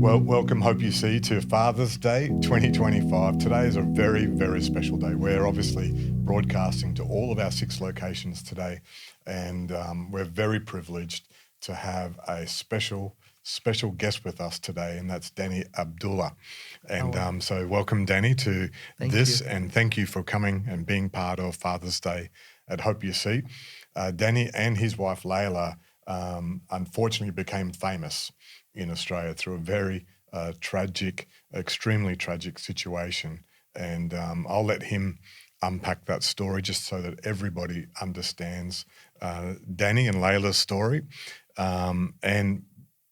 Well, welcome HopeUC to Father's Day 2025. Today is a very, very special day. We're obviously broadcasting to all of our 6 locations today, and we're very privileged to have a special guest with us today, and that's Danny Abdallah. And so welcome, Danny, to this, and thank you for coming and being part of Father's Day at HopeUC. Danny and his wife, Leila, unfortunately became famous in Australia through a very tragic, extremely tragic situation. And I'll let him unpack that story just so that everybody understands Danny and Leila's story. And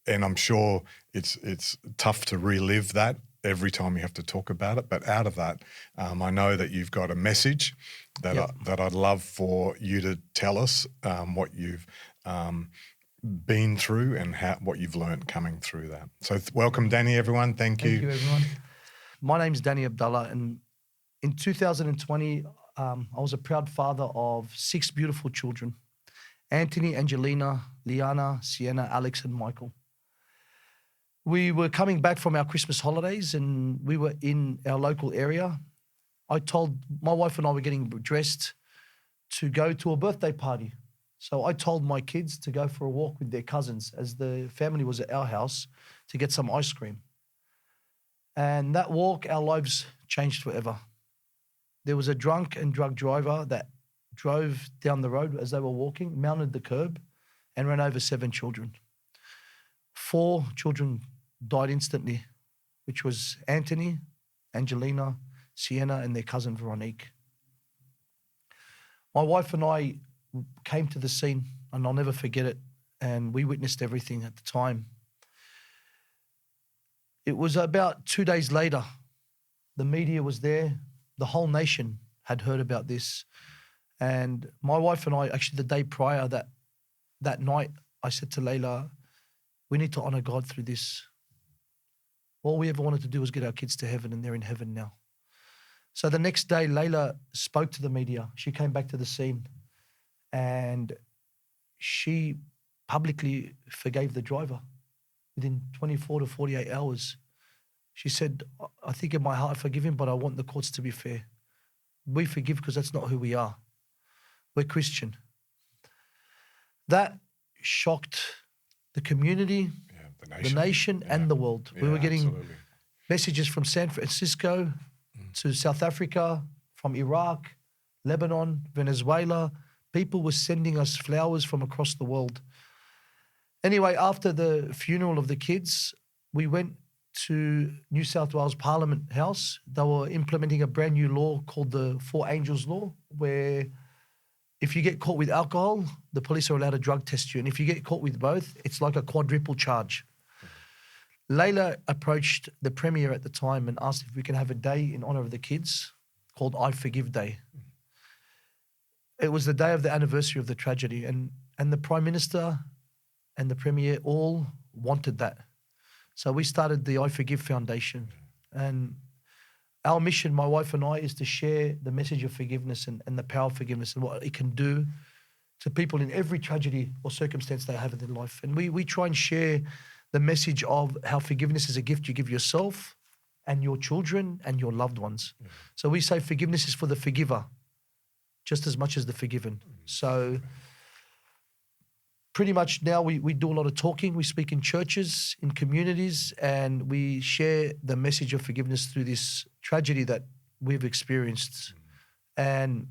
I'm sure it's tough to relive that every time you have to talk about it. But out of that, I know that you've got a message that that I'd love for you to tell us what you've been through and what you've learned coming through that. So welcome, Danny, everyone. Thank you. Thank you, everyone. My name's Danny Abdallah, and in 2020, I was a proud father of 6 beautiful children: Anthony, Angelina, Liana, Sienna, Alex, and Michael. We were coming back from our Christmas holidays, and we were in our local area. I told my wife and I were getting dressed to go to a birthday party. So I told my kids to go for a walk with their cousins, as the family was at our house, to get some ice cream. And that walk, our lives changed forever. There was a drunk and drug driver that drove down the road as they were walking, mounted the curb, and ran over 7 children. 4 children died instantly, which was Anthony, Angelina, Sienna, and their cousin Veronique. My wife and I came to the scene, and I'll never forget it, and we witnessed everything at the time. It was about 2 days later. The media was there. The whole nation had heard about this. And my wife and I, actually the day prior, that night, I said to Leila, we need to honor God through this. All we ever wanted to do was get our kids to heaven, and they're in heaven now. So the next day, Leila spoke to the media. She came back to the scene, and she publicly forgave the driver within 24 to 48 hours. She said, I think in my heart I forgive him, but I want the courts to be fair. We forgive because that's not who we are. We're Christian. That shocked the community, the nation, and the world. We were getting messages from San Francisco to South Africa, from Iraq, Lebanon, Venezuela. People were sending us flowers from across the world. Anyway, after the funeral of the kids, we went to New South Wales Parliament House. They were implementing a brand new law called the 4 Angels Law, where if you get caught with alcohol, the police are allowed to drug test you. And if you get caught with both, it's like a quadruple charge. Leila approached the Premier at the time and asked if we can have a day in honor of the kids called I4Give Day. It was the day of the anniversary of the tragedy, and the Prime Minister and the Premier all wanted that. So we started the I4Give Foundation. And our mission, my wife and I, is to share the message of forgiveness and the power of forgiveness and what it can do to people in every tragedy or circumstance they have in their life. And we try and share the message of how forgiveness is a gift you give yourself and your children and your loved ones. So we say forgiveness is for the forgiver just as much as the forgiven. So pretty much now we do a lot of talking. We speak in churches, in communities, and we share the message of forgiveness through this tragedy that we've experienced. And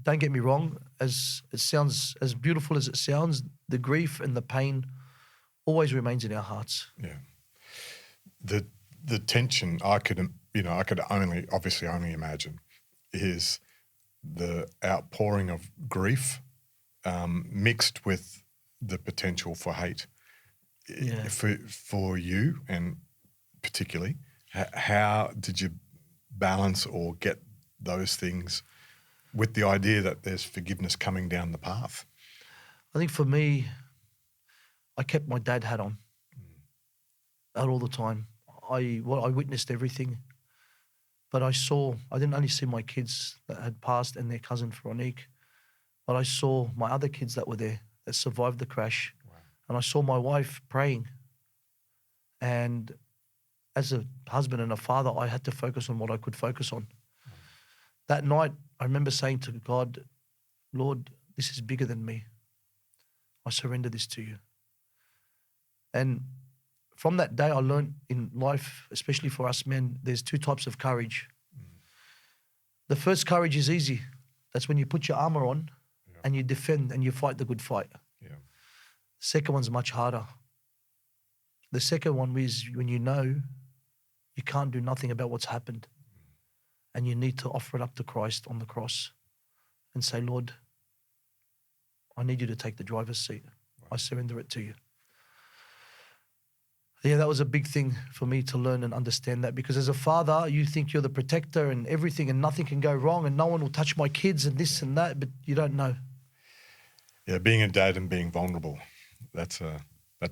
don't get me wrong, as it sounds, as beautiful as it sounds, the grief and the pain always remains in our hearts. Yeah. The tension I could obviously only imagine is the outpouring of grief mixed with the potential for hate. For you, and particularly, how did you balance or get those things with the idea that there's forgiveness coming down the path? I think for me, I kept my dad hat on out all the time. I witnessed everything, but I didn't only see my kids that had passed and their cousin Veronique, but I saw my other kids that were there, that survived the crash. Wow. And I saw my wife praying And as a husband and a father, I had to focus on what I could focus on. That night, I remember saying to God, Lord, this is bigger than me. I surrender this to you. And from that day, I learned in life, especially for us men, there's two types of courage. The first courage is easy. That's when you put your armor on and you defend and you fight the good fight. Yeah. Second one's much harder. The second one is when you know you can't do nothing about what's happened and you need to offer it up to Christ on the cross and say, Lord, I need you to take the driver's seat. I surrender it to you. Yeah, that was a big thing for me to learn and understand that, because as a father, you think you're the protector and everything and nothing can go wrong and no one will touch my kids and this and that, but you don't know. Yeah, being a dad and being vulnerable, that's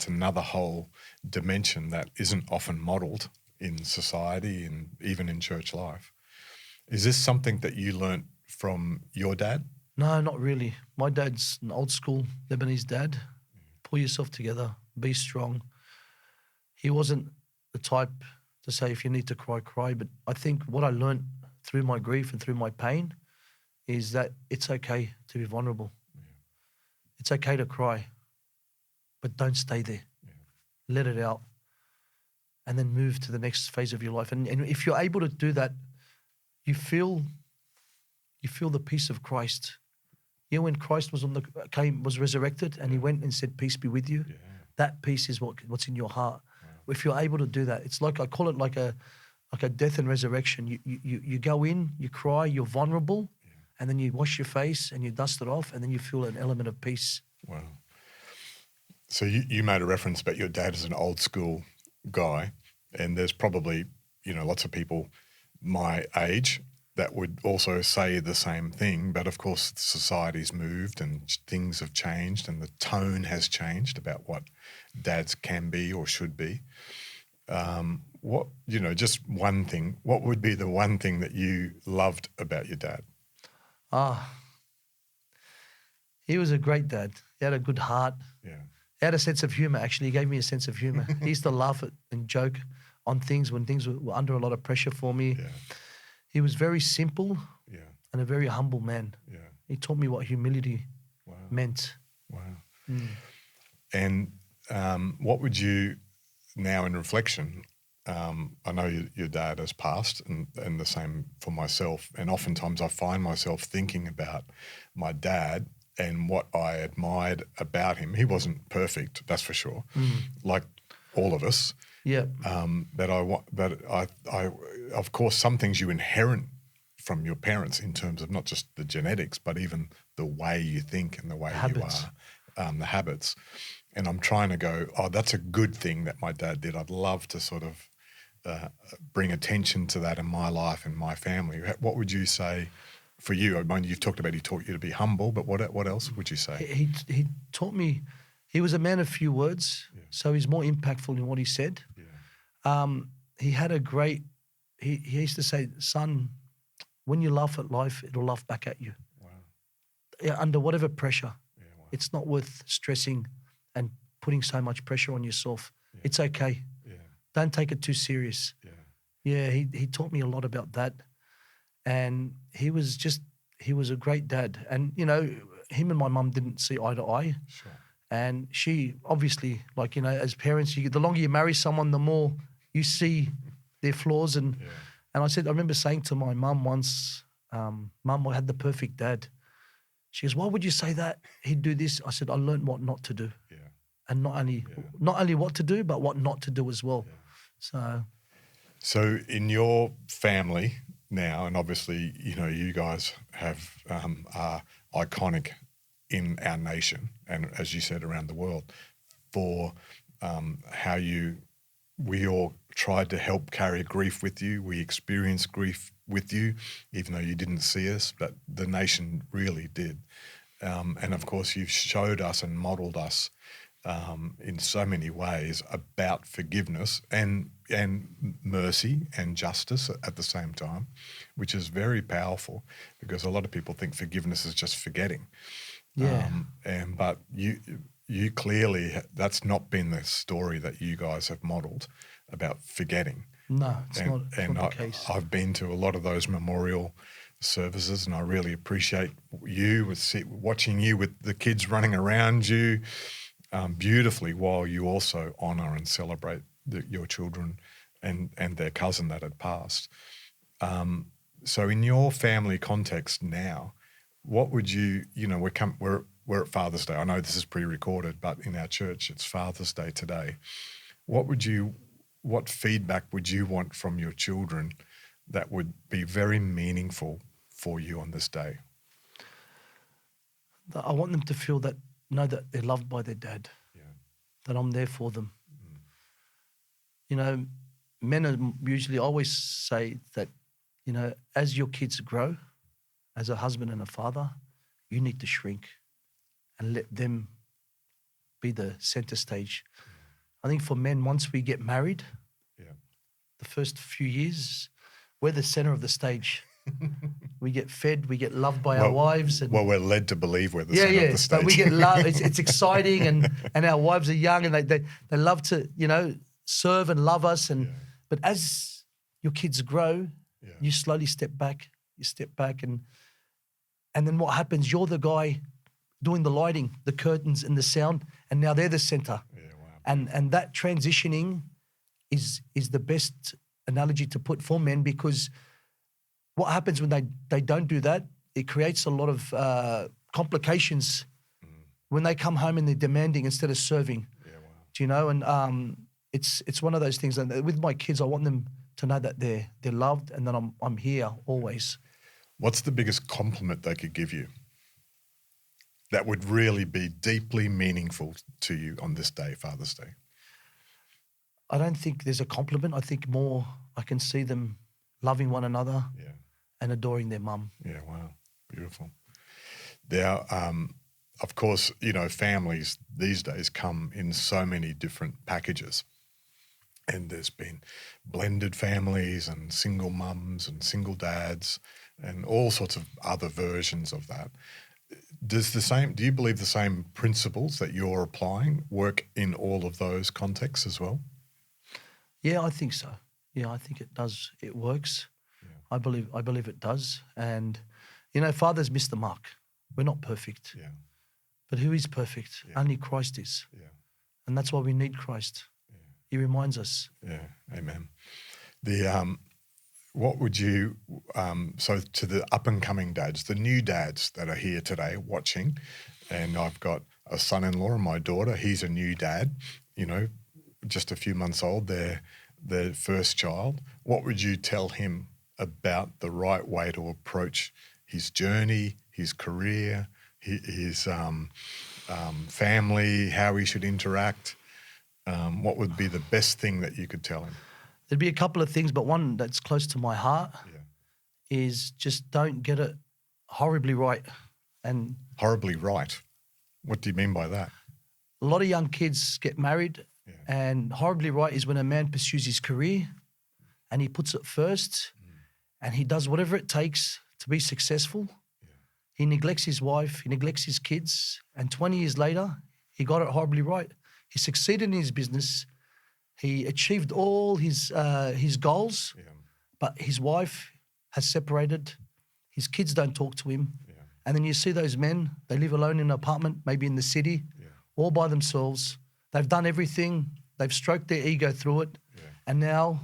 another whole dimension that isn't often modelled in society and even in church life. Is this something that you learnt from your dad? No, not really. My dad's an old school Lebanese dad. Pull yourself together, be strong. He wasn't the type to say, if you need to cry, cry. But I think what I learned through my grief and through my pain is that it's okay to be vulnerable. Yeah. It's okay to cry, but don't stay there. Yeah. Let it out and then move to the next phase of your life. And if you're able to do that, you feel the peace of Christ. You know, when Christ was was resurrected and he went and said, peace be with you, that peace is what's in your heart. If you're able to do that, it's like, I call it like a death and resurrection. You go in, you cry, you're vulnerable, and then you wash your face and you dust it off, and then you feel an element of peace. Wow. So you made a reference about your dad as an old school guy, and there's probably, lots of people my age that would also say the same thing. But of course, society's moved and things have changed and the tone has changed about what dads can be or should be. Just one thing, what would be the one thing that you loved about your dad? He was a great dad. He had a good heart. Yeah. He had a sense of humor, actually. He gave me a sense of humor. He used to laugh at and joke on things when things were under a lot of pressure for me. Yeah. He was very simple and a very humble man. Yeah. He taught me what humility meant. Wow. Mm. And what would you, now in reflection, I know your dad has passed and the same for myself, and oftentimes I find myself thinking about my dad and what I admired about him. He wasn't perfect, that's for sure, like all of us. Yeah. But I, of course, some things you inherit from your parents in terms of not just the genetics, but even the way you think and the way you are, the habits. And I'm trying to go, that's a good thing that my dad did. I'd love to sort of bring attention to that in my life and my family. What would you say for you? I mean, you've talked about he taught you to be humble, but what else would you say? He taught me. He was a man of few words, so he's more impactful in what he said. Yeah. He had a great, he used to say, son, when you laugh at life, it'll laugh back at you. Wow. Yeah, under whatever pressure. Yeah, wow. It's not worth stressing and putting so much pressure on yourself. Yeah. It's okay. Yeah. Don't take it too serious. Yeah, he taught me a lot about that. And he was a great dad. And, him and my mum didn't see eye to eye. Sure. And she obviously, as parents, the longer you marry someone, the more you see their flaws. And I remember saying to my mum once, Mum, I had the perfect dad. She goes, why would you say that? He'd do this. I said, I learned what not to do. Yeah. And not only what to do, but what not to do as well. Yeah. So in your family now, and obviously, you guys are iconic in our nation and, as you said, around the world for how we all tried to help carry grief with you. We experienced grief with you, even though you didn't see us, but the nation really did. And of course, you've showed us and modelled us in so many ways about forgiveness and mercy and justice at the same time, which is very powerful because a lot of people think forgiveness is just forgetting. Yeah. But you clearly, that's not been the story that you guys have modelled about forgetting. No, it's not the case. I've been to a lot of those memorial services, and I really appreciate you watching you with the kids running around you beautifully, while you also honour and celebrate your children and their cousin that had passed. So in your family context now, what would you know, we're at Father's Day. I know this is pre-recorded, but in our church it's Father's Day today. What feedback would you want from your children that would be very meaningful for you on this day? I want them to know that they're loved by their dad, that I'm there for them. You know, men usually always say that, you know, as your kids grow, as a husband and a father, you need to shrink and let them be the center stage. I think for men, once we get married, the first few years, we're the center of the stage. We get fed, we get loved by our wives. And we're led to believe we're the center of the stage. But we get love. It's exciting, and our wives are young, and they love to, you know, serve and love us. But as your kids grow, you slowly step back. You step back, and then what happens? You're the guy doing the lighting, the curtains, and the sound, and now they're the center. And that transitioning is the best analogy to put for men, because what happens when they don't do that, it creates a lot of complications when they come home and they're demanding instead of serving. Do you know? And it's one of those things. And with my kids, I want them to know that they're loved and that I'm here always. What's the biggest compliment they could give you that would really be deeply meaningful to you on this day, Father's Day? I don't think there's a compliment. I think more I can see them loving one another and adoring their mum. Yeah, wow. Beautiful. Now, of course, you know, families these days come in so many different packages. And there's been blended families and single mums and single dads and all sorts of other versions of that. Do you believe the same principles that you're applying work in all of those contexts as well? Yeah, I think so. Yeah, I think it does. It works. Yeah. I believe it does. And, you know, fathers miss the mark. We're not perfect. Yeah. But who is perfect? Yeah. Only Christ is. Yeah. And that's why we need Christ. Yeah. He reminds us. Yeah, amen. What would you, so to the up-and-coming dads, the new dads that are here today watching, and I've got a son-in-law and my daughter, he's a new dad, you know, just a few months old, their first child. What would you tell him about the right way to approach his journey, his career, his family, how he should interact? What would be the best thing that you could tell him? There'd be a couple of things, but one that's close to my heart is just don't get it horribly right. And horribly right? What do you mean by that? A lot of young kids get married, and horribly right is when a man pursues his career and he puts it first and he does whatever it takes to be successful. Yeah. He neglects his wife, he neglects his kids, and 20 years later, he got it horribly right. He succeeded in his business. He achieved all his goals, but his wife has separated. His kids don't talk to him. Yeah. And then you see those men, they live alone in an apartment, maybe in the city, all by themselves. They've done everything. They've stroked their ego through it. Yeah. And now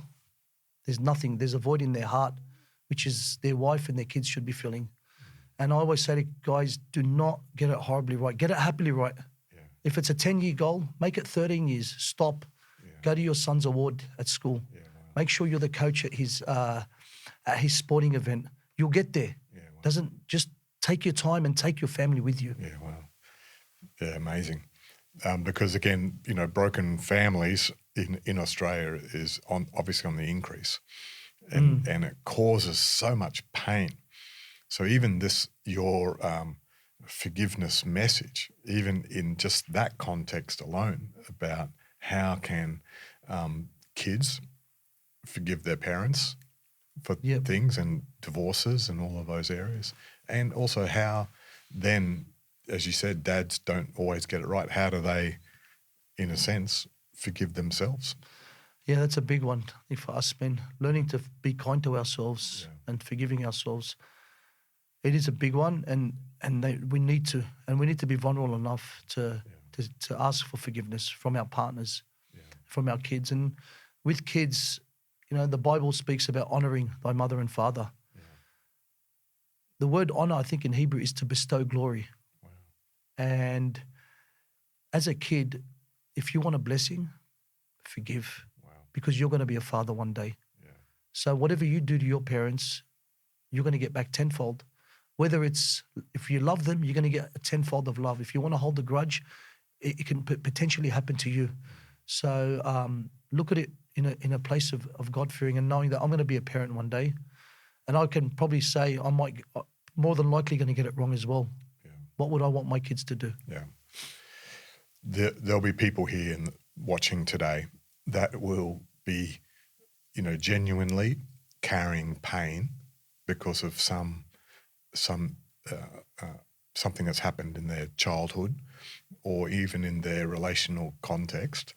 there's nothing. There's a void in their heart, which is their wife and their kids should be filling. And I always say to guys, do not get it horribly right. Get it happily right. Yeah. If it's a 10-year goal, make it 13 years. Stop. Yeah. Go to your son's award at school. Yeah, wow. Make sure you're the coach at his sporting event. You'll get there. Yeah, wow. Just take your time and take your family with you. Yeah, wow. Yeah, amazing. Because again, you know, broken families in Australia is obviously on the increase, and it causes so much pain. So even your forgiveness message, even in just that context alone, about how can kids forgive their parents for things and divorces and all of those areas, and also how then as you said, dads don't always get it right. How do they, in a sense, forgive themselves? Yeah, that's a big one for us men. Learning to be kind to ourselves and forgiving ourselves. It is a big one, we need to be vulnerable enough to ask for forgiveness from our partners, from our kids. And with kids, the Bible speaks about honoring thy mother and father. The word honor, I think in Hebrew, is to bestow glory. Wow. And as a kid, if you want a blessing, forgive. Wow. Because you're going to be a father one day. Yeah. So whatever you do to your parents, you're going to get back tenfold. Whether it's, if you love them, you're going to get a tenfold of love. If you want to hold a grudge, it can potentially happen to you. So look at it in a place of God-fearing and knowing that I'm going to be a parent one day. And I can probably say I might, more than likely going to get it wrong as well. Yeah. What would I want my kids to do? Yeah. There'll be people here watching today that will be, genuinely carrying pain because of something that's happened in their childhood or even in their relational context,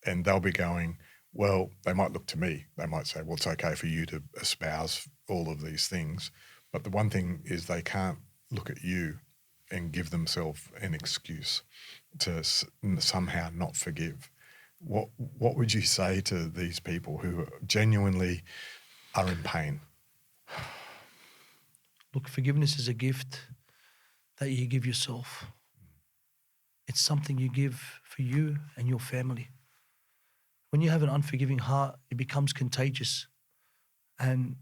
and they'll be going, well, they might look to me. They might say, well, it's okay for you to espouse all of these things, but the one thing is they can't look at you and give themselves an excuse to somehow not forgive. What would you say to these people who genuinely are in pain? Look, forgiveness is a gift that you give yourself. It's something you give for you and your family. When you have an unforgiving heart, it becomes contagious. And,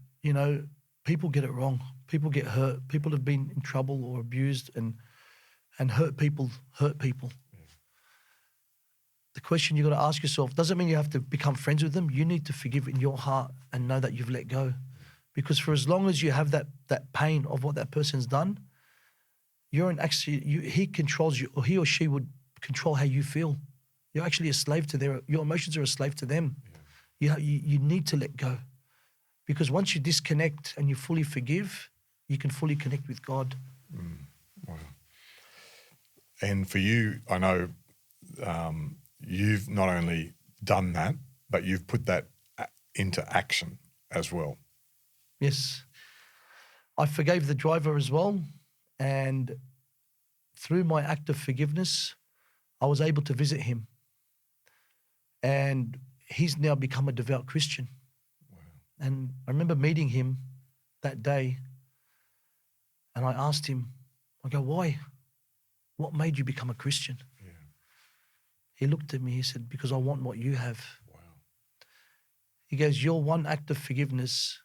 people get it wrong. People get hurt. People have been in trouble or abused and hurt people. The question you got to ask yourself doesn't mean you have to become friends with them. You need to forgive in your heart and know that you've let go. Because for as long as you have that pain of what that person's done, he controls you, or he or she would control how you feel. You're actually a slave to your emotions are a slave to them. Yeah. You need to let go. Because once you disconnect and you fully forgive, you can fully connect with God. Wow. And for you, I know you've not only done that, but you've put that into action as well. Yes. I forgave the driver as well. And through my act of forgiveness, I was able to visit him. And he's now become a devout Christian. Wow. And I remember meeting him that day. And I asked him, I go, why? What made you become a Christian? Yeah. He looked at me, he said, because I want what you have. Wow. He goes, your one act of forgiveness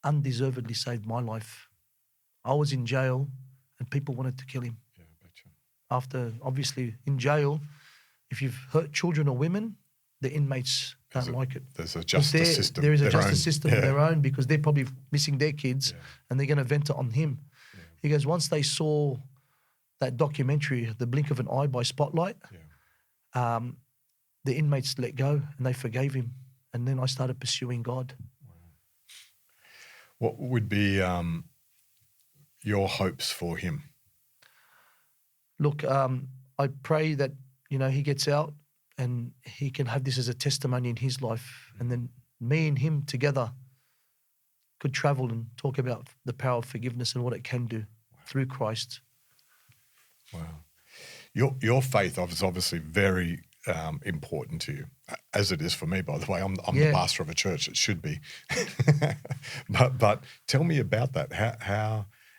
undeservedly saved my life. I was in jail and people wanted to kill him. Yeah, I betcha. After, obviously, in jail, if you've hurt children or women, the inmates don't like it. There's a justice system. There is a justice system of their own because they're probably missing their kids and they're going to vent it on him. Yeah. He goes, once they saw that documentary, The Blink of an Eye by Spotlight, the inmates let go and they forgave him. And then I started pursuing God. Wow. What would be your hopes for him? Look, I pray that, he gets out and he can have this as a testimony in his life. And then me and him together could travel and talk about the power of forgiveness and what it can do through Christ. Wow. Your faith is obviously very important to you, as it is for me, by the way. I'm the pastor of a church. It should be. but tell me about that.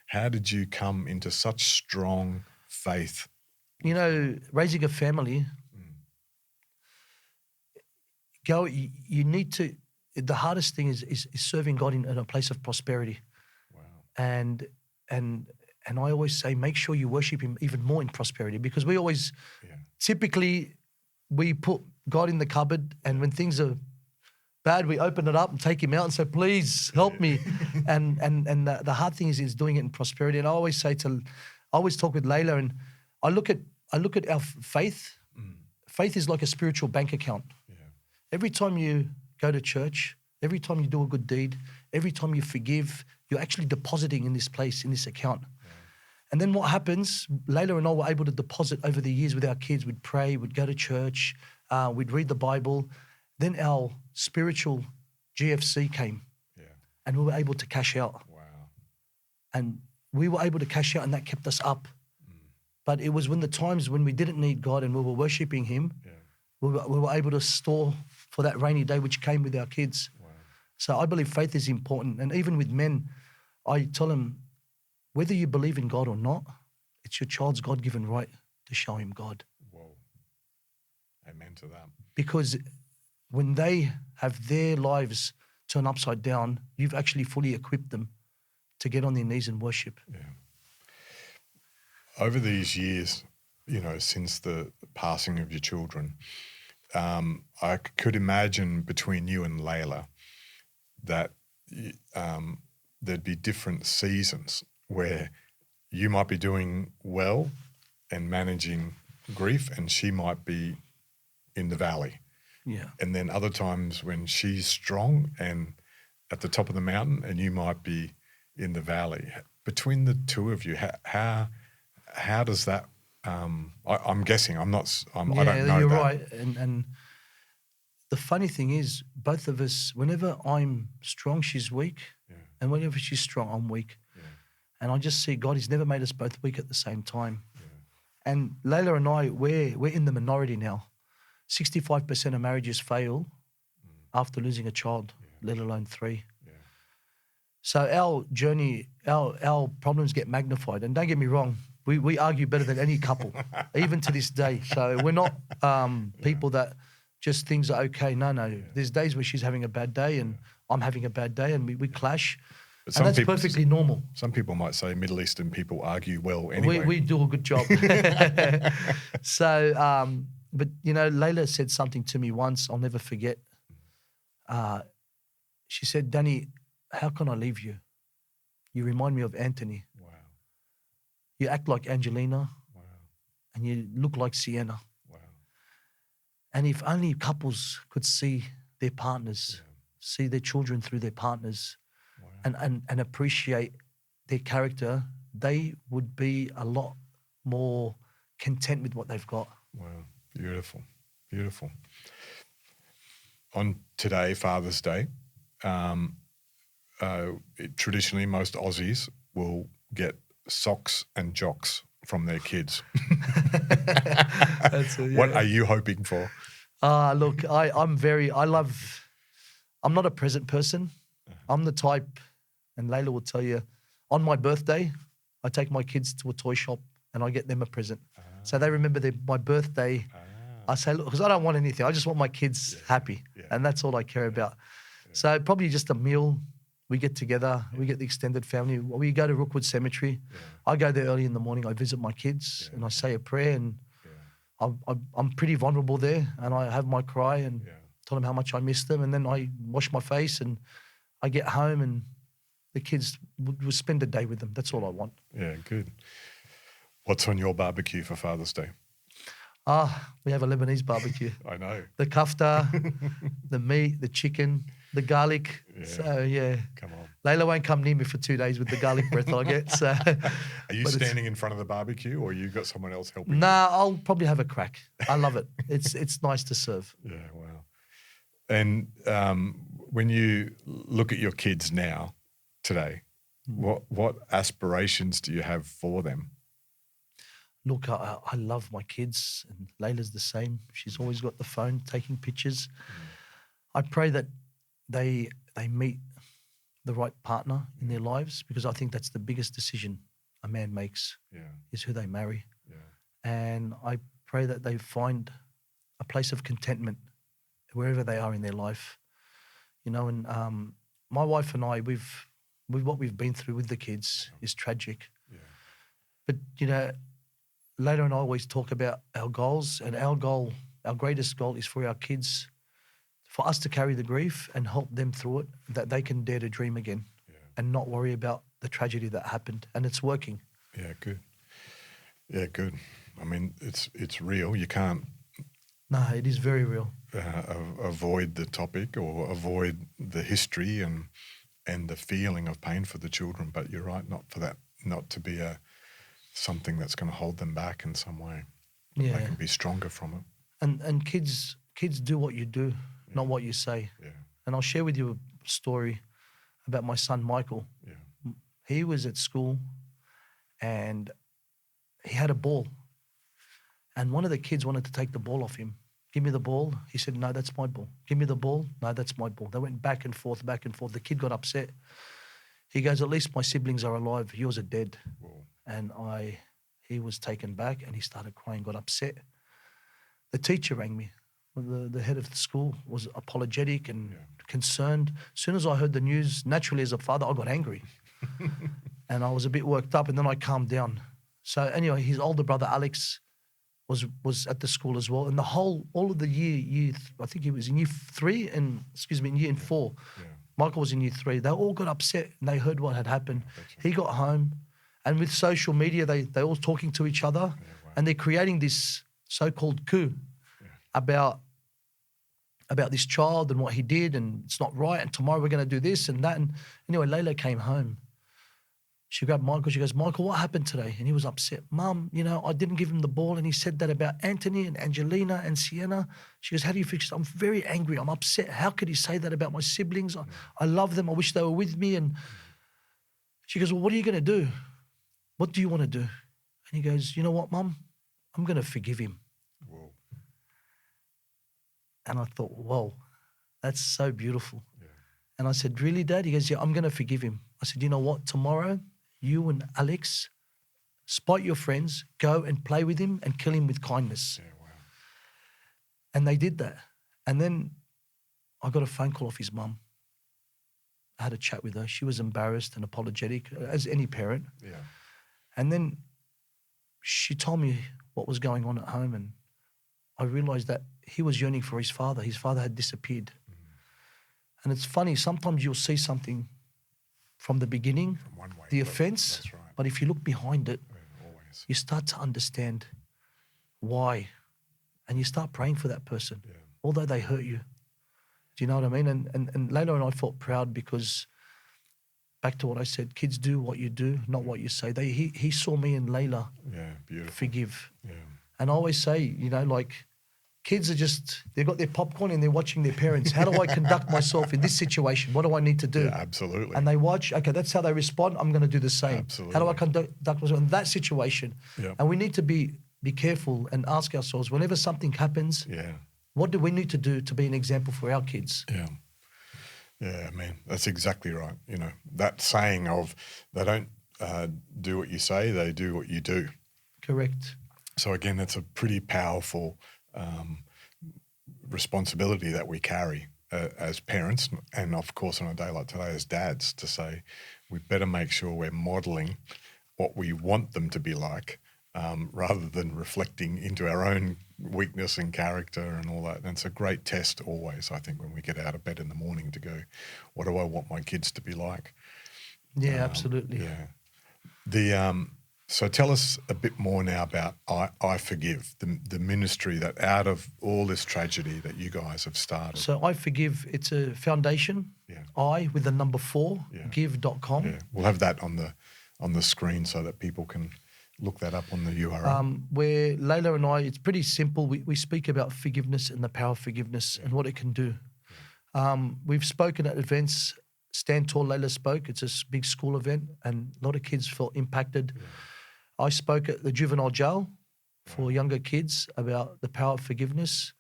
How did you come into such strong faith? Raising a family, you need to, the hardest thing is serving God in a place of prosperity. Wow. And I always say, make sure you worship him even more in prosperity, because we always, typically, we put God in the cupboard, and when things are bad, we open it up and take him out and say, please help me. And the hard thing is doing it in prosperity. And I always say I always talk with Leila, and I look at our faith. Faith is like a spiritual bank account. Yeah. Every time you go to church, every time you do a good deed, every time you forgive, you're actually depositing in this place, in this account. Yeah. And then what happens, Leila and I were able to deposit over the years with our kids. We'd pray, we'd go to church, we'd read the Bible. Then our spiritual GFC came and we were able to cash out. Wow. And we were able to cash out and that kept us up. But it was when the times when we didn't need God and we were worshiping him, we were able to store for that rainy day which came with our kids. Wow. So I believe faith is important. And even with men, I tell them, whether you believe in God or not, it's your child's God-given right to show him God. Whoa. Amen to that. Because when they have their lives turned upside down, you've actually fully equipped them to get on their knees and worship. Yeah. Over these years, since the passing of your children, I could imagine between you and Leila that there'd be different seasons where you might be doing well and managing grief and she might be in the valley. Yeah. And then other times when she's strong and at the top of the mountain and you might be in the valley. Between the two of you, how does that, I'm guessing, I don't know you're that. right. And the funny thing is, both of us, whenever I'm strong, she's weak. Yeah. And whenever she's strong, I'm weak. Yeah. And I just see God, he's never made us both weak at the same time. Yeah. And Leila and I, we're in the minority now. 65% of marriages fail after losing a child, let alone 3. Yeah. So our journey, our problems get magnified. And don't get me wrong, we argue better than any couple, even to this day. So we're not people that just things are okay. No. Yeah. There's days where she's having a bad day and I'm having a bad day and we clash. But and that's perfectly normal. Some people might say Middle Eastern people argue well anyway. We do a good job. So, but Leila said something to me once, I'll never forget. She said, Danny, how can I leave you? You remind me of Anthony. Wow. You act like Angelina. Wow. And you look like Sienna. Wow. And if only couples could see their partners, see their children through their partners, and appreciate their character, they would be a lot more content with what they've got. Wow. Beautiful. Beautiful. On today, Father's Day, traditionally most Aussies will get socks and jocks from their kids. What are you hoping for? Look, I'm not a present person. I'm the type, and Leila will tell you, on my birthday, I take my kids to a toy shop and I get them a present. So they remember my birthday. I say, look, because I don't want anything. I just want my kids happy. Yeah. And that's all I care about. Yeah. So probably just a meal. We get together. We get the extended family. We go to Rookwood Cemetery. Yeah. I go there early in the morning. I visit my kids and I say a prayer and I'm pretty vulnerable there and I have my cry and tell them how much I miss them. And then I wash my face and I get home and the kids will spend a day with them. That's all I want. Yeah, good. What's on your barbecue for Father's Day? We have a Lebanese barbecue. I know. The kafta, the meat, the chicken, the garlic. Yeah. So, Come on. Leila won't come near me for 2 days with the garlic breath I get. So. Are you standing in front of the barbecue or you got someone else helping? Nah, I'll probably have a crack. I love it. It's nice to serve. Yeah, wow. And when you look at your kids now, today, what aspirations do you have for them? Look, I love my kids and Leila's the same. She's always got the phone taking pictures. I pray that they meet the right partner in their lives because I think that's the biggest decision a man makes is who they marry. Yeah. And I pray that they find a place of contentment wherever they are in their life. And my wife and I, what we've been through with the kids is tragic. Yeah. But, Leila and I always talk about our goals, and our greatest goal is for our kids, for us to carry the grief and help them through it, that they can dare to dream again and not worry about the tragedy that happened. And it's working. Yeah, good. Yeah, good. I mean, it's real. You can't... No, it is very real. Avoid the topic or avoid the history and the feeling of pain for the children. But you're right, not to be something that's going to hold them back in some way. They Yeah. can be stronger from it. And kids do what you do, not what you say. Yeah. And I'll share with you a story about my son Michael. Yeah. He was at school and he had a ball. And one of the kids wanted to take the ball off him. Give me the ball. He said, no, that's my ball. Give me the ball. No, that's my ball. They went back and forth, back and forth. The kid got upset. He goes, at least my siblings are alive. Yours are dead. Whoa. And he was taken back and he started crying, got upset. The teacher rang me. The head of the school was apologetic and concerned. As soon as I heard the news, naturally as a father, I got angry. And I was a bit worked up, and then I calmed down. So anyway, his older brother, Alex, was at the school as well. And all of the year, I think he was in year 3 and, in year 4. Yeah. Michael was in year 3. They all got upset and they heard what had happened. He got home, and with social media, they all talking to each other, and they're creating this so-called coup about this child and what he did, and it's not right, and tomorrow we're going to do this and that. And anyway, Leila came home. She grabbed Michael. She goes, Michael, what happened today? And he was upset. Mum, I didn't give him the ball, and he said that about Anthony and Angelina and Sienna. She goes, how do you fix it? I'm very angry. I'm upset. How could he say that about my siblings? I love them. I wish they were with me. And she goes, well, what are you going to do? What do you want to do? And he goes, you know what, Mum? I'm going to forgive him. Whoa. And I thought, whoa, that's so beautiful. Yeah. And I said, really, Dad? He goes, yeah, I'm going to forgive him. I said, you know what? Tomorrow, you and Alex, spite your friends, go and play with him and kill him with kindness. Yeah, wow. And they did that. And then I got a phone call off his mum. I had a chat with her. She was embarrassed and apologetic, as any parent. Yeah. And then she told me what was going on at home, and I realized that he was yearning for his father. His father had disappeared. And it's funny, sometimes you'll see something from the beginning, From one way, the offense, that's right. but if you look behind it, Always. you start to understand why, and you start praying for that person, although they hurt you. Do you know what I mean? And Leila and I felt proud because, back to what I said, kids do what you do, not what you say. He saw me and Leila Beautiful. forgive. Yeah. And I always say, kids are they've got their popcorn and they're watching their parents. How do I conduct myself in this situation? What do I need to do? Yeah, absolutely. And they watch, okay, that's how they respond. I'm going to do the same. Absolutely. How do I conduct myself in that situation? Yeah. And we need to be careful and ask ourselves, whenever something happens, what do we need to do to be an example for our kids? Yeah. Yeah, man, that's exactly right. That saying of they don't do what you say, they do what you do. Correct. So again, that's a pretty powerful responsibility that we carry as parents, and of course on a day like today as dads, to say we better make sure we're modelling what we want them to be like, rather than reflecting into our own weakness and character and all that. And it's a great test always, I think, when we get out of bed in the morning to go, what do I want my kids to be like? Yeah, absolutely. Yeah. So tell us a bit more now about I4Give, the ministry that out of all this tragedy that you guys have started. So I4Give, it's a foundation, I with the number 4, give.com. Yeah. We'll have that on the screen so that people can look that up on the URL. Where Leila and I, it's pretty simple. We speak about forgiveness and the power of forgiveness and what it can do. We've spoken at events. Stand Tall, Leila spoke. It's a big school event and a lot of kids felt impacted. I spoke at the juvenile jail for younger kids about the power of forgiveness.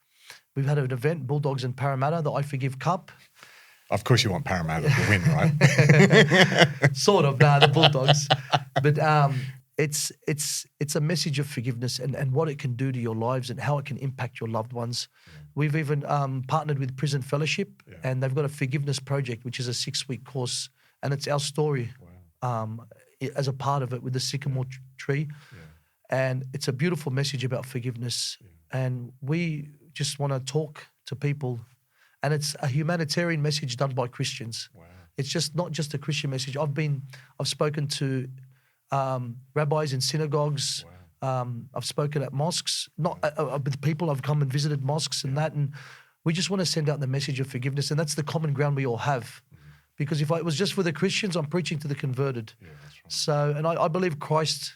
We've had an event, Bulldogs and Parramatta, the I4Give Cup. Of course you want Parramatta to win, right? Sort of, the Bulldogs. But it's a message of forgiveness and what it can do to your lives and how it can impact your loved ones. We've even partnered with Prison Fellowship, and they've got a forgiveness project, which is a 6-week course, and it's our story as a part of it with the sycamore tree. And it's a beautiful message about forgiveness. And we just want to talk to people, and it's a humanitarian message done by Christians. It's just not just a Christian message. I've spoken to rabbis in synagogues. I've spoken at mosques, not with people. I've come and visited mosques and that, and we just want to send out the message of forgiveness, and that's the common ground we all have. Because if it was just for the Christians, I'm preaching to the converted. That's right. So, and I believe Christ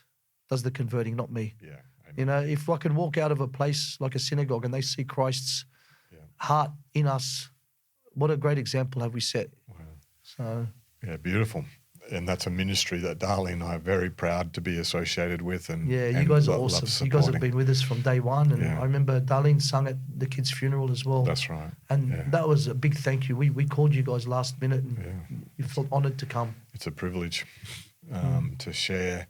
does the converting, not me. Yeah. Amen. You know, if I can walk out of a place like a synagogue and they see Christ's Yeah. heart in us, what a great example have we set. Wow. So, Yeah, beautiful. And that's a ministry that Darlene and I are very proud to be associated with. And yeah, you and guys are love awesome. You guys have supporting. been with us from day one. And Yeah. I remember Darlene sung at the kids' funeral as well. That's right. And Yeah. that was a big thank you. We called you guys last minute and Yeah. you felt honoured to come. It's a privilege to share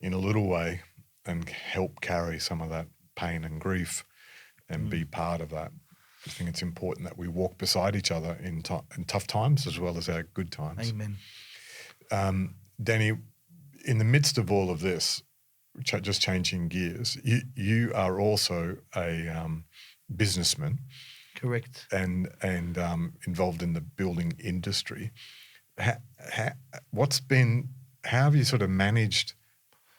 in a little way and help carry some of that pain and grief and be part of that. I think it's important that we walk beside each other in tough times as well as our good times. Amen. Danny, in the midst of all of this, just changing gears, you are also a businessman. Correct. And involved in the building industry. How have you sort of managed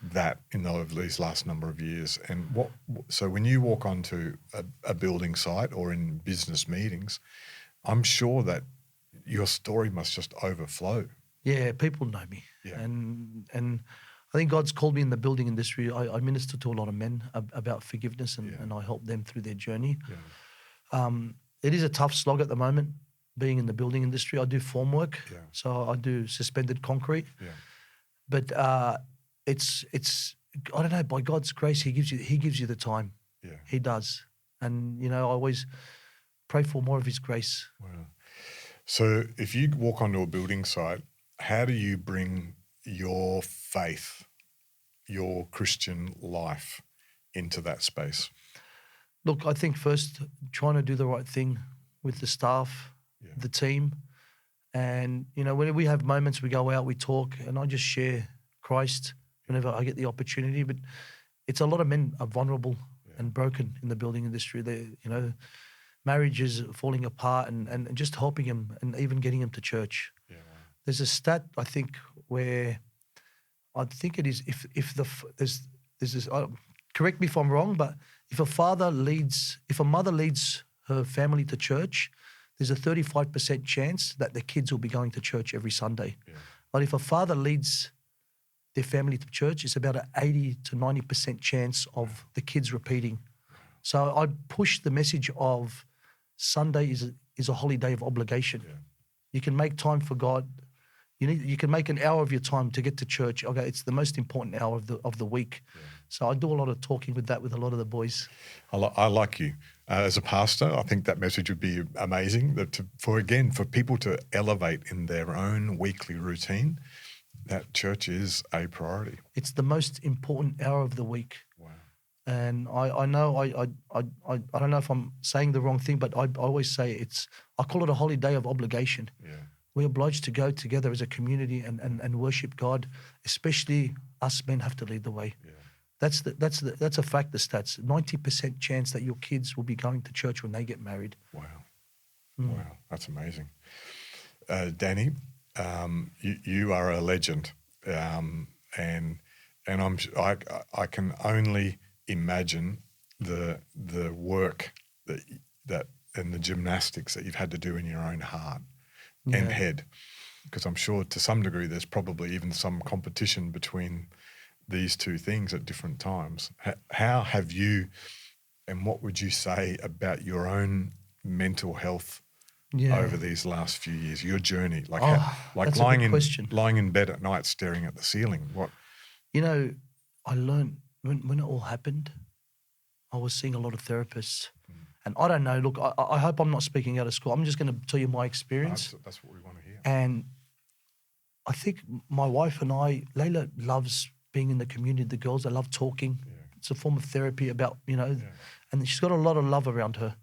that over these last number of years? And so when you walk onto a building site or in business meetings, I'm sure that your story must just overflow. Yeah, people know me. Yeah. And I think God's called me in the building industry. I minister to a lot of men about forgiveness and I help them through their journey. Yeah. It is a tough slog at the moment being in the building industry. I do form work, Yeah. so I do suspended concrete. Yeah. But it's I don't know, by God's grace, He gives you the time. Yeah. He does. And, you know, I always pray for more of His grace. Wow. So if you walk onto a building site, how do you bring your faith, your Christian life into that space? Look, I think first trying to do the right thing with the staff, the team. And, you know, when we have moments, we go out, we talk, and I just share Christ whenever I get the opportunity. But it's a lot of men are vulnerable and broken in the building industry. They, you know, marriages falling apart and just helping them and even getting them to church. Yeah, wow. There's a stat, I think, where I think it is there's this, correct me if I'm wrong, but if a mother leads her family to church, there's a 35% chance that the kids will be going to church every Sunday. Yeah. But if a father leads their family to church, it's about an 80 to 90% chance of the kids repeating. So I push the message of Sunday is a holiday of obligation. Yeah. You can make time for God. You can make an hour of your time to get to church. Okay, it's the most important hour of the week. Yeah. So I do a lot of talking with a lot of the boys. I like you as a pastor. I think that message would be amazing. For people to elevate in their own weekly routine, that church is a priority. It's the most important hour of the week. Wow. And I know I don't know if I'm saying the wrong thing, but I always say I call it a holiday of obligation. Yeah. We're obliged to go together as a community and worship God, especially us men have to lead the way. Yeah. That's a fact, the stats. 90% chance that your kids will be going to church when they get married. Wow. Wow, that's amazing. Danny, you are a legend. And I can only imagine the work that and the gymnastics that you've had to do in your own heart and head, because I'm sure to some degree there's probably even some competition between these two things at different times. How have you, and what would you say about your own mental health over these last few years, your journey? That's lying a good question. lying in bed at night staring at the ceiling. What? You know, I learned when it all happened, I was seeing a lot of therapists. And I don't know, look, I hope I'm not speaking out of school. I'm just going to tell you my experience. That's what we want to hear. And I think my wife and Leila loves being in the community, the girls, they love talking. Yeah. It's a form of therapy about, and she's got a lot of love around her.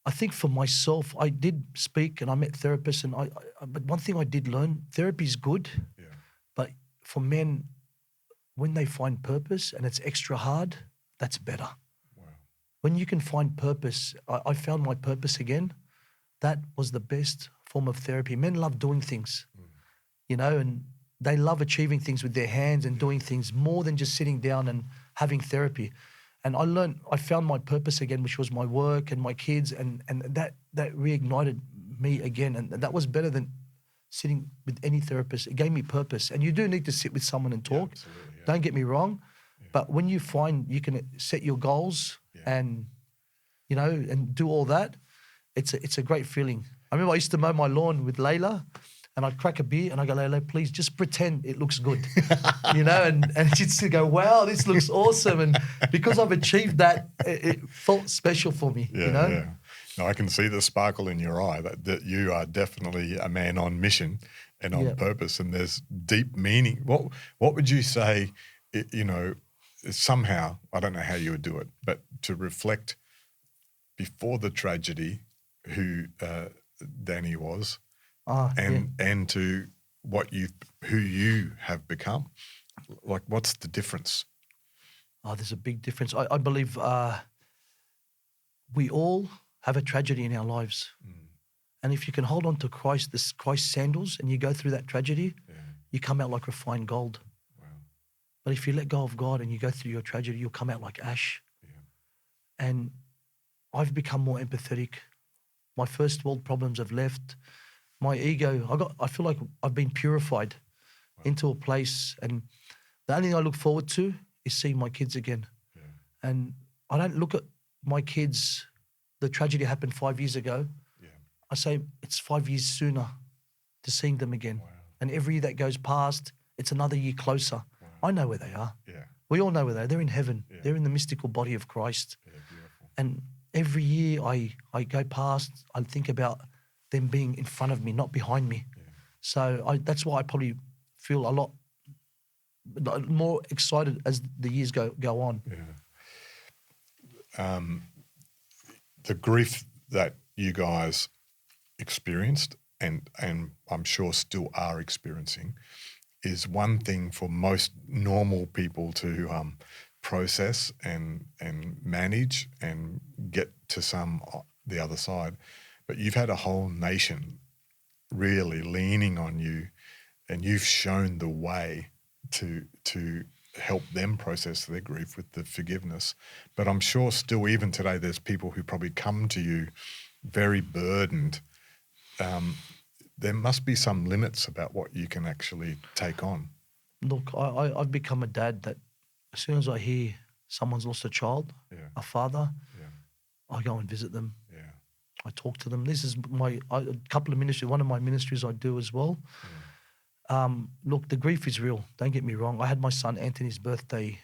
I think for myself, I did speak and I met therapists, and but one thing I did learn, therapy is good, but for men, when they find purpose and it's extra hard, that's better. Wow. When you can find purpose, I found my purpose again. That was the best form of therapy. Men love doing things, and they love achieving things with their hands and doing things more than just sitting down and having therapy. And I found my purpose again, which was my work and my kids, and that reignited me again. And that was better than sitting with any therapist. It gave me purpose. And you do need to sit with someone and talk. Yeah, absolutely, yeah. Don't get me wrong. But when you find you can set your goals and, you know, and do all that, it's a great feeling. I remember I used to mow my lawn with Leila, and I'd crack a beer and I go, Leila, please just pretend it looks good, you know, and she'd still go, wow, this looks awesome. And because I've achieved that, it felt special for me, you know? Yeah. No, I can see the sparkle in your eye that you are definitely a man on mission and on purpose, and there's deep meaning. What would you say, you know, somehow, I don't know how you would do it, but to reflect before the tragedy who Danny was, and to who you have become, like what's the difference? Oh, there's a big difference. I believe we all have a tragedy in our lives. And if you can hold on to Christ, this Christ sandals, and you go through that tragedy, you come out like refined gold. Wow. But if you let go of God and you go through your tragedy, you'll come out like ash. Yeah. And I've become more empathetic. My first world problems have left. My ego, I feel like I've been purified into a place, and the only thing I look forward to is seeing my kids again. Yeah. And I don't look at my kids, the tragedy happened 5 years ago. Yeah. I say it's 5 years sooner to seeing them again. Wow. And every year that goes past, it's another year closer. Wow. I know where they are. Yeah. We all know where they are. They're in heaven. Yeah. They're in the mystical body of Christ. Yeah, beautiful. And every year I go past, I think about them being in front of me, not behind me. Yeah. So that's why I probably feel a lot more excited as the years go on. Yeah. The grief that you guys experienced and I'm sure still are experiencing is one thing for most normal people to process and manage and get to the other side. But you've had a whole nation really leaning on you, and you've shown the way to help them process their grief with the forgiveness. But I'm sure still even today there's people who probably come to you very burdened. There must be some limits about what you can actually take on. Look, I've become a dad that as soon as I hear someone's lost a child, a father, I go and visit them. Yeah. I talk to them. This is a couple of ministries. One of my ministries I do as well. Yeah. Look, the grief is real. Don't get me wrong. I had my son Anthony's birthday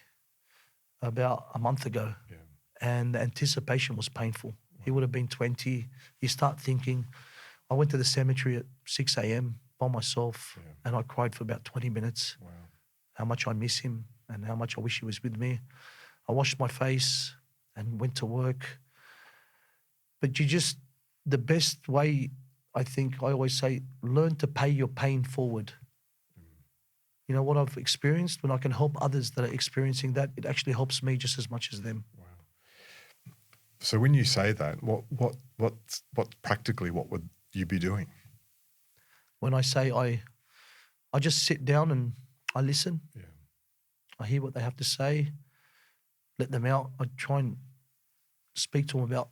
about a month ago, and the anticipation was painful. Wow. He would have been 20. You start thinking. I went to the cemetery at 6 a.m. by myself, and I cried for about 20 minutes. Wow. How much I miss him and how much I wish he was with me. I washed my face and went to work. But the best way, I think, I always say, learn to pay your pain forward. You know, what I've experienced, when I can help others that are experiencing that, it actually helps me just as much as them. Wow. So when you say that, what practically, what would you be doing? When I say I just sit down and I listen. Yeah. I hear what they have to say, let them out. I try and speak to them about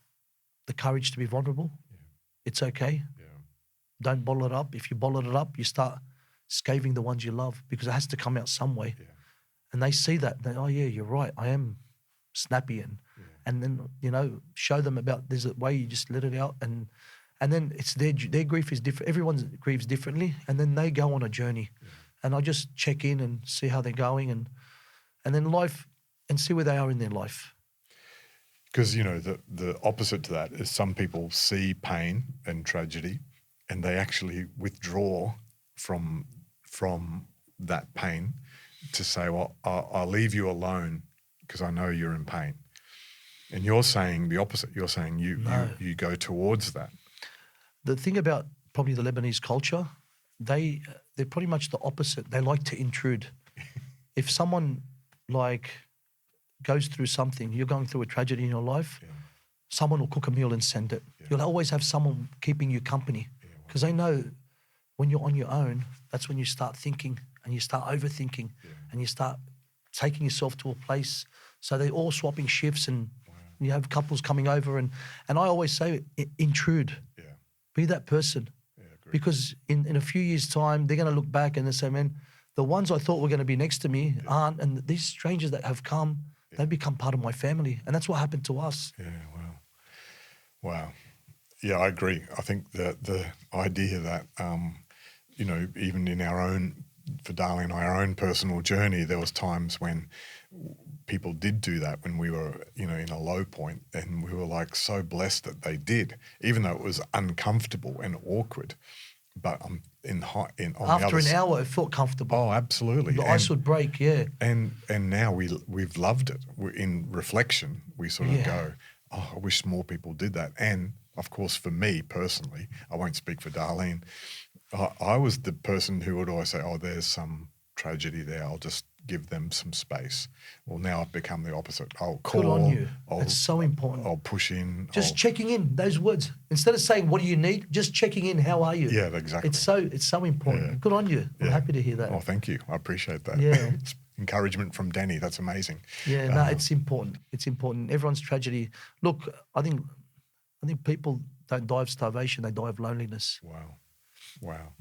the courage to be vulnerable. Yeah. It's okay. Yeah. Don't bottle it up. If you bottle it up, you start scathing the ones you love, because it has to come out some way. Yeah. And they see that. They, oh yeah, you're right. I am snappy, and then, you know, show them about there's a way you just let it out, and then it's their grief is different. Everyone grieves differently, and then they go on a journey, and I just check in and see how they're going, and then life, and see where they are in their life. Because, you know, the opposite to that is some people see pain and tragedy and they actually withdraw from that pain to say, well, I'll leave you alone because I know you're in pain. And you're saying the opposite. You're saying you go towards that. The thing about probably the Lebanese culture, they're pretty much the opposite. They like to intrude. If someone like goes through something, you're going through a tragedy in your life, someone will cook a meal and send it. Yeah. You'll always have someone keeping you company, because they know when you're on your own, that's when you start thinking and you start overthinking and you start taking yourself to a place. So they're all swapping shifts, and you have couples coming over, and I always say, intrude. Yeah. Be that person. Yeah, because in a few years' time, they're going to look back and they say, man, The ones I thought were going to be next to me aren't, and these strangers that have come, they've become part of my family, and that's what happened to us. Yeah, wow. Yeah, I agree. I think that the idea that, you know, even in our own, for Darlene and I, our own personal journey, there was times when people did do that when we were, you know, in a low point, and we were like so blessed that they did, even though it was uncomfortable and awkward. But on After an hour, it felt comfortable. Oh, absolutely. The ice would break, yeah. And now we've loved it. In reflection, we sort of go, oh, I wish more people did that. And of course, for me personally, I won't speak for Darlene, I was the person who would always say, oh, there's some tragedy there, I'll just give them some space. Well, now I've become the opposite. I'll call. Good on you. That's so important. I'll push in. Just checking in, those words. Instead of saying, what do you need? Just checking in, how are you? Yeah, exactly. It's so important. Yeah. Good on you. I'm happy to hear that. Oh, thank you. I appreciate that. Yeah. It's encouragement from Danny. That's amazing. Yeah, no, it's important. It's important. Everyone's tragedy. Look, I think people don't die of starvation, they die of loneliness. Wow.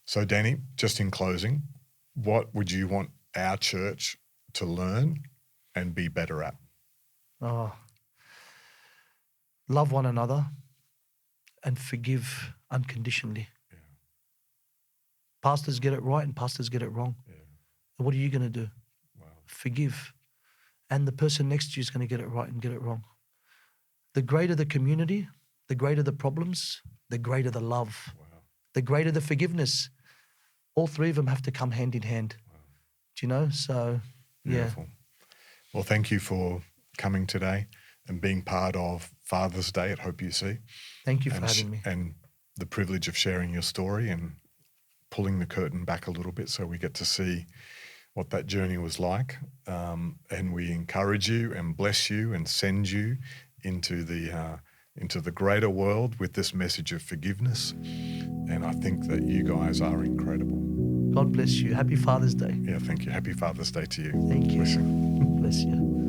So, Danny, just in closing, what would you want our church to learn and be better at? Oh, love one another and forgive unconditionally. Yeah. Pastors get it right and pastors get it wrong. Yeah. And what are you going to do? Wow. Forgive. And the person next to you is going to get it right and get it wrong. The greater the community, the greater the problems, the greater the love, the greater the forgiveness. All three of them have to come hand in hand. Wow. Do you know? So, Beautiful. Well, thank you for coming today and being part of Father's Day at HopeUC. Thank you for having me. And the privilege of sharing your story and pulling the curtain back a little bit so we get to see what that journey was like. And we encourage you and bless you and send you into the greater world with this message of forgiveness. And I think that you guys are incredible. God bless you. Happy Father's Day. Yeah, thank you. Happy Father's Day to you. Thank you. Blessing. Bless you.